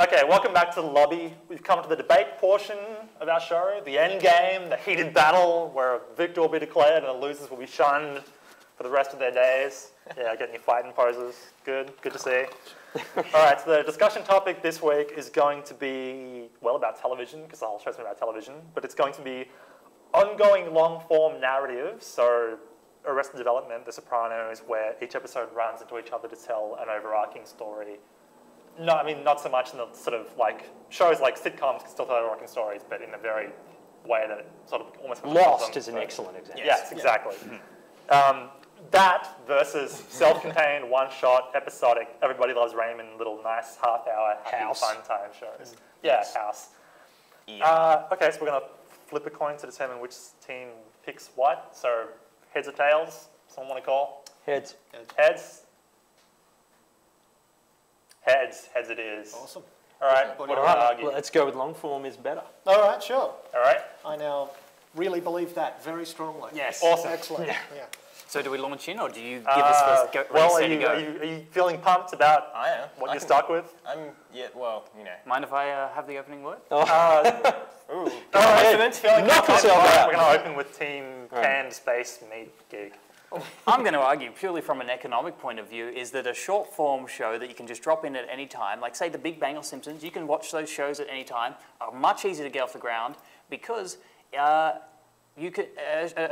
Okay, welcome back to the lobby. We've come to the debate portion of our show, the end game, the heated battle where a victor will be declared and the losers will be shunned for the rest of their days. Yeah, getting your fighting poses. Good to see. All right, so the discussion topic this week is going to be, well, about television, because the whole show's been about television, but it's going to be ongoing long-form narratives, so Arrested Development, The Sopranos, where each episode runs into each other to tell an overarching story. No, I mean, not so much in the sort of like, shows like sitcoms can still tell overarching stories, but in a very way that it sort of almost... Lost is an excellent example. Yes, exactly. That versus self-contained, one-shot, episodic, everybody loves Raymond, little nice half-hour, happy, fun time shows. Yeah, House. Yeah. Okay, so we're going to flip a coin to determine which team picks what. So, heads or tails? Someone want to call? Heads. Heads? Heads it is. Awesome. All right, what do you want to argue? Well, let's go with long form is better. All right, sure. All right. I now really believe that very strongly. Yes. Awesome. Excellent. Yeah. So do we launch in, or do you give us the go? Well, are you feeling pumped about what you're stuck with? Mind if I have the opening word? Knock yourself out. We're going to open with Team Canned Space Meat Gig. I'm going to argue, purely from an economic point of view, is that a short-form show that you can just drop in at any time, like, say, The Big Bang or Simpsons, you can watch those shows at any time, are much easier to get off the ground because an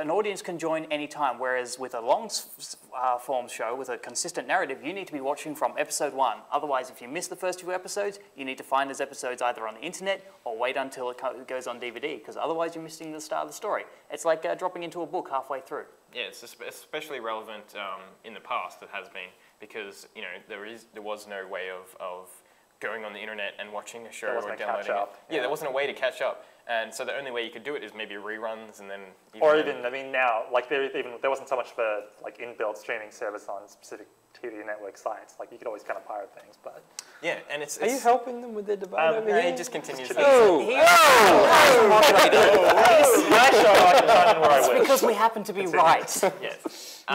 audience can join any time, whereas with a long-form show with a consistent narrative, you need to be watching from episode 1. Otherwise, if you miss the first 2 episodes, you need to find those episodes either on the internet or wait until it goes on DVD, because otherwise you're missing the start of the story. It's like dropping into a book halfway through. Yeah, it's especially relevant in the past, it has been, because there was no way of going on the internet and watching a show or downloading it. Yeah, there wasn't a way to catch up. And so the only way you could do it is maybe reruns and then... I mean, now, like, there wasn't so much of a, like, inbuilt streaming service on specific TV network sites. Like, you could always kind of pirate things, but... Yeah, and it's... Are you helping them with their debate over no, here? he just continues... It's because we happen to be right. Yes.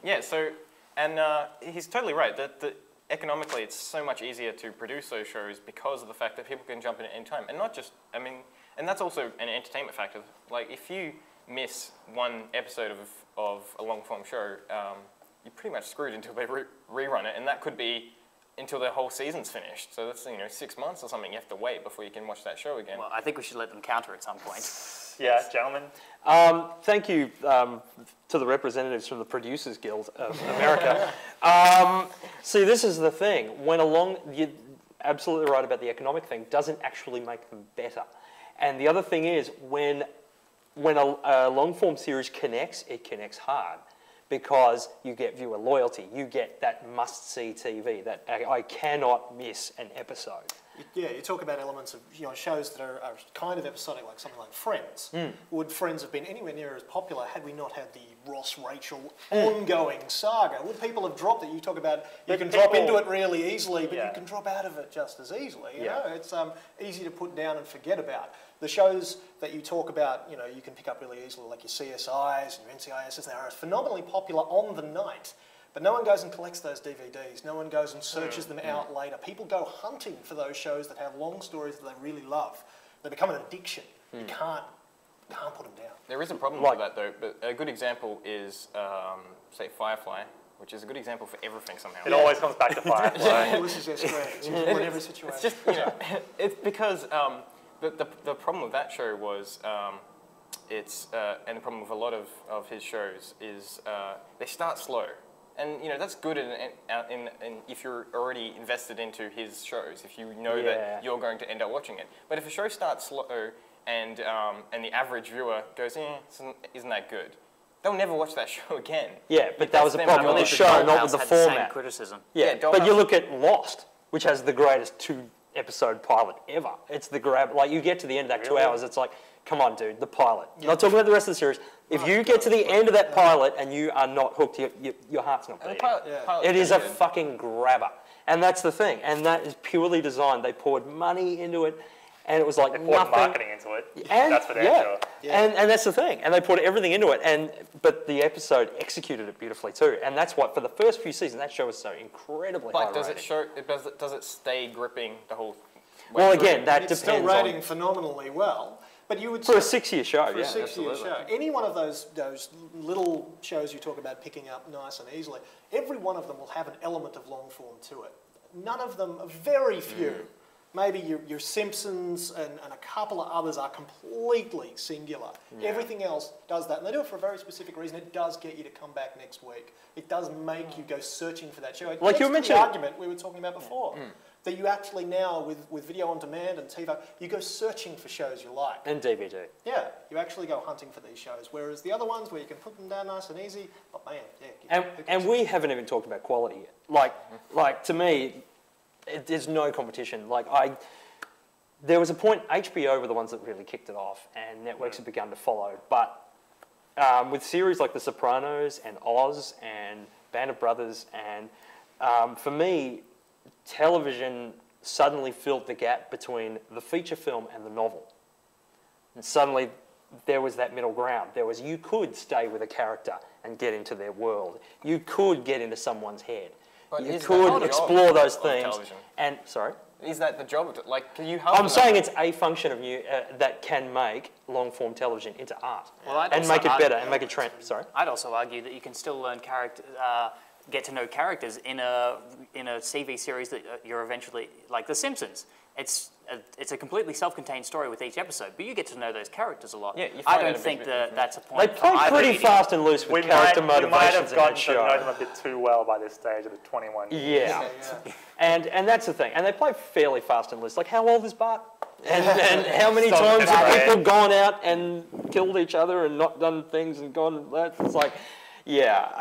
Yeah, so... And he's totally right. That economically, it's so much easier to produce those shows because of the fact that people can jump in at any time. And not just... I mean... And that's also an entertainment factor. Like, if you miss one episode of a long-form show, you're pretty much screwed until they rerun it, and that could be until the whole season's finished. So that's 6 months or something you have to wait before you can watch that show again. Well, I think we should let them counter at some point. Yeah, gentlemen. Thank you to the representatives from the Producers Guild of America. See, this is the thing. You're absolutely right about the economic thing, doesn't actually make them better. And the other thing is, when a long-form series connects, it connects hard because you get viewer loyalty. You get that must-see TV, that I cannot miss an episode. Yeah, you talk about elements of shows that are kind of episodic, like something like Friends. Would Friends have been anywhere near as popular had we not had the Ross-Rachel ongoing saga? Would people have dropped it? You talk about you can drop into it really easily, but you can drop out of it just as easily. You know? It's easy to put down and forget about. The shows that you talk about, you can pick up really easily, like your CSIs and your NCISs, they are phenomenally popular on the night. But no one goes and collects those DVDs. No one goes and searches them out later. People go hunting for those shows that have long stories that they really love. They become an addiction. You can't put them down. There is a problem with that, though. But a good example is, say, Firefly, which is a good example for everything somehow. It always comes back to Firefly. This is their strength in every situation. It's just, it's because the problem with that show was, and the problem with a lot of his shows is they start slow. And that's good if you're already invested into his shows, if you know that you're going to end up watching it. But if a show starts slow and the average viewer goes, isn't that good? They'll never watch that show again. Yeah, but that was a problem with the show, not with the format. Criticism. Yeah, but you look at Lost, which has the greatest 2-episode pilot ever. It's the grab. Like, you get to the end of that 2 hours, it's like, come on, dude, the pilot. Not talking about the rest of the series. If you get to the end of that pilot and you are not hooked, your heart's not beating. It is a fucking grabber. And that's the thing. And that is purely designed. They poured money into it, and it was like nothing. They poured marketing into it. And, that's for damn sure. And that's the thing. And they poured everything into it. But the episode executed it beautifully too. And that's what, for the first few seasons, that show was so incredibly high rated. Does it stay gripping the whole Well, through. again, that It's depends still rating on phenomenally well. But you would for a say- 6-year show. for a Yeah, 6-year absolutely. show. Any one of those little shows you talk about picking up nice and easily, every one of them will have an element of long form to it. None of them, very few. Maybe your Simpsons and a couple of others are completely singular. Yeah. Everything else does that, and they do it for a very specific reason. It does get you to come back next week. It does make you go searching for that show. It Like gets you to mentioned- the argument we were talking about before, that you actually now, with video on demand and TiVo, you go searching for shows you like. And DVD. Yeah, you actually go hunting for these shows, whereas the other ones where you can put them down nice and easy, oh man, yeah. And we haven't even talked about quality yet. Like to me, there's no competition. There was a point, HBO were the ones that really kicked it off, and networks have begun to follow. But with series like The Sopranos and Oz and Band of Brothers, and for me, television suddenly filled the gap between the feature film and the novel. And suddenly there was that middle ground. You could stay with a character and get into their world. You could get into someone's head. But You is that could the explore job those of things. television? And sorry, Is that the job? Can you help? I'm saying it's a function of that can make long form television into art Well, I'd and also make it argue- better and make it trend. Sorry. I'd also argue that you can still learn get to know characters in a CV series that you're eventually, like The Simpsons. It's a completely self-contained story with each episode, but you get to know those characters a lot. Yeah, you I find out don't a think bit that that's a point. They for play either pretty medium. fast and loose with character we might motivations have in that gotten to know them show. a bit too well by this stage of the 21 years. Yeah. Yeah. And that's the thing. And they play fairly fast and loose. Like, how old is Bart? And how many Stop times it, have right. people gone out and killed each other and not done things and gone? It's like, yeah.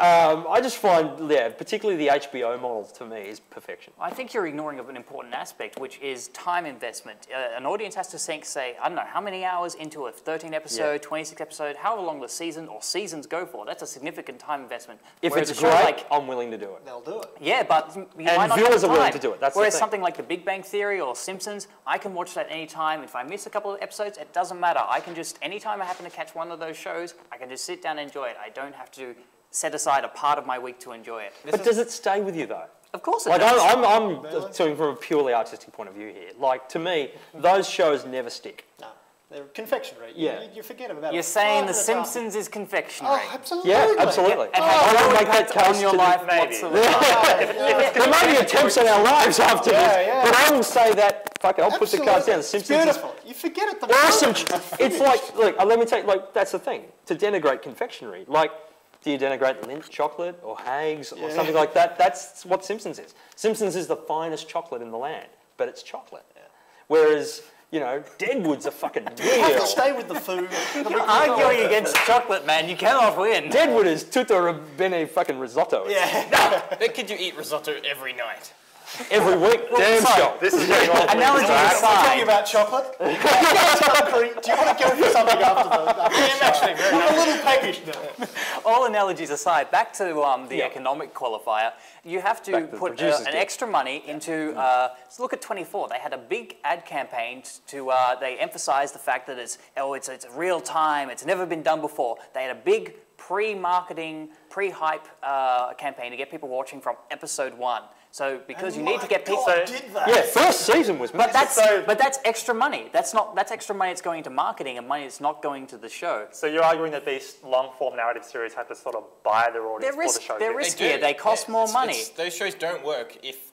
I just find, particularly the HBO model to me is perfection. I think you're ignoring an important aspect, which is time investment. An audience has to sink, say, I don't know, how many hours into a 13-episode, 26-episode, however long the season or seasons go for. That's a significant time investment. If Whereas it's a show great, like, I'm willing to do it. They'll do it. yeah, but you And might not viewers have are willing time. to do it, that's the Whereas thing. something like The Big Bang Theory or Simpsons, I can watch that anytime. If I miss a couple of episodes, it doesn't matter. I can just, anytime I happen to catch one of those shows, I can just sit down and enjoy it. I don't have to set aside a part of my week to enjoy it. But does it stay with you, though? Of course it Like, does. I'm talking from a purely artistic point of view here. Like, to me, those shows never stick. No, they're confectionery. Yeah. You forget about it. You're saying The 5 minutes after- Simpsons is confectionery. Oh, absolutely. Yeah, absolutely. And I has would no make that impact on case your to the- life Maybe. whatsoever. There may be attempts on our lives after Yeah, this, yeah. but I will say that, fuck it, I'll put the cards down. The It's Simpsons is beautiful. You forget it the awesome. moment. It's like, look, let me tell you, like, that's the thing. To denigrate confectionery, like, do you denigrate Lindt chocolate or Hague's or something like that? That's what Simpsons is. Simpsons is the finest chocolate in the land, but it's chocolate. Whereas, Deadwood's a fucking You have deal. to stay with the food. You're arguing against chocolate, man. You cannot win. Deadwood is tutto bene fucking risotto. Yeah. But could you eat risotto every night? Every week, damn sure. This is getting all Analogy Tell aside, you about chocolate. Do you want to go for something after the? I'm actually very a little peckish now. all analogies aside, back to the economic qualifier, you have to Back to the put producer's an deal. extra money into, so look at 24. They had a big ad campaign to, they emphasized the fact that it's real time, it's never been done before. They had a big pre-marketing, pre-hype campaign to get people watching from episode 1. So because you need to get people... Did that? Yeah, first season was But massive. that's extra money. That's extra money that's going into marketing and money that's not going to the show. So you're arguing that these long-form narrative series have to sort of buy their audience They're for the show. they're to get- riskier. They cost more money. Those shows don't work if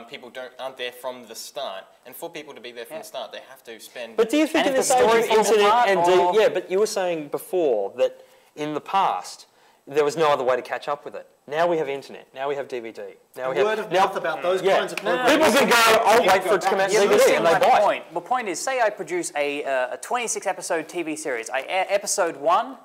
people aren't there from the start. And for people to be there from the start, they have to spend... But do you think And in if this the age story of falls internet apart and or- yeah, but you were saying before that in the past there was no other way to catch up with it. Now we have internet. Now we have DVD. Now we have Word of mouth about those yeah. kinds of programs. People can go, I'll wait for it to come out on You're DVD, missing and they my buy it. point. The point is, say I produce a 26-episode TV series. I air episode 1,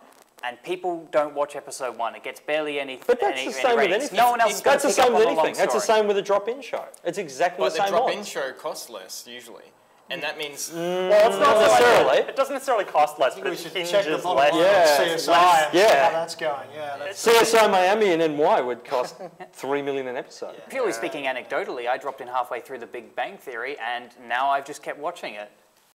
and people don't watch episode 1. It gets barely any. But that's any the same with ratings. anything. No one else is going That's to the pick up same on with the long anything. That's the story. same with a drop-in show. It's exactly But the the same drop-in odds. show costs less, usually. And that means... Well, it's not Not necessarily. It doesn't necessarily cost less, I but think it we should check the hinges bottom less. line Yeah. of CSI and see Yeah. how that's going. Yeah, that's CSI Miami and NY would cost $3 million an episode. Purely speaking, anecdotally, I dropped in halfway through The Big Bang Theory, and now I've just kept watching it.